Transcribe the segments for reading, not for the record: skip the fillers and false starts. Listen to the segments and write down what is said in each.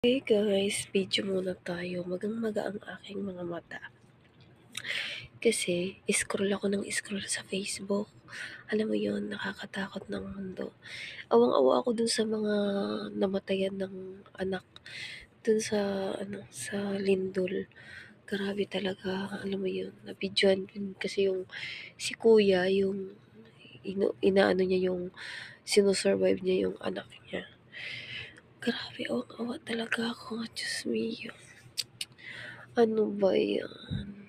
Hey guys, video muna tayo. Magang-maga ang aking mga mata. Kasi, scroll ako ng scroll sa Facebook. Alam mo yon, nakakatakot ng mundo. Awang-awa ako dun sa mga namatayan ng anak. Dun sa, sa lindol. Grabe talaga, alam mo yun. Nabidyoan yun kasi yung si kuya, yung inaano niya yung sinusurvive niya yung anak niya. Grabe, awang-awa talaga ako. Diyos mio. Ano ba yan?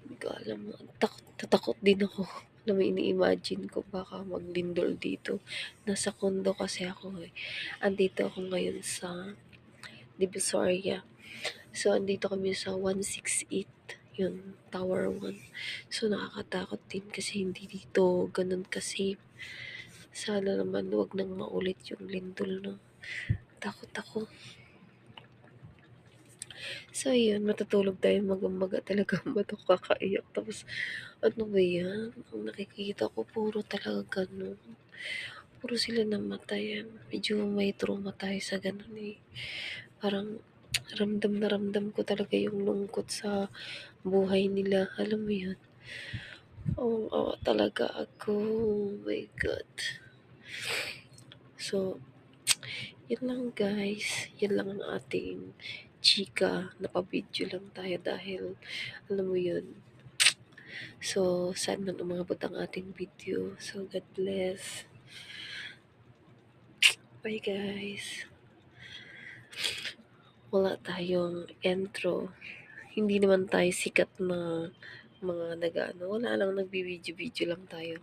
Hindi ko alam. Takot din ako na may ini-imagine ko baka maglindol dito. Nasa condo kasi ako eh. Andito ako ngayon sa Divisoria. So, andito kami sa 168. Yun, Tower 1. So, nakakatakot din kasi hindi dito ganun kasi. Sana naman wag nang maulit yung lindol, no? Takot ako. So, ayun, matutulog tayo maga-maga talaga mata ko kakaiyak. Tapos, ano ba yan? Ang nakikita ko, puro talaga ganun. Puro sila namatay. Medyo may trauma tayo sa ganun eh. Parang, ramdam na ramdam ko talaga yung lungkot sa buhay nila. Alam mo yun? Awa talaga ako. Oh my God. So, yun lang guys. Yun lang ang ating chika. Napabidyo lang tayo dahil, alam mo yun. So, saan man umabot ang ating video. So, God bless. Bye guys. Wala tayong intro. Hindi naman tayo sikat na mga nag-ano. Wala lang, nagbibideo-video lang tayo.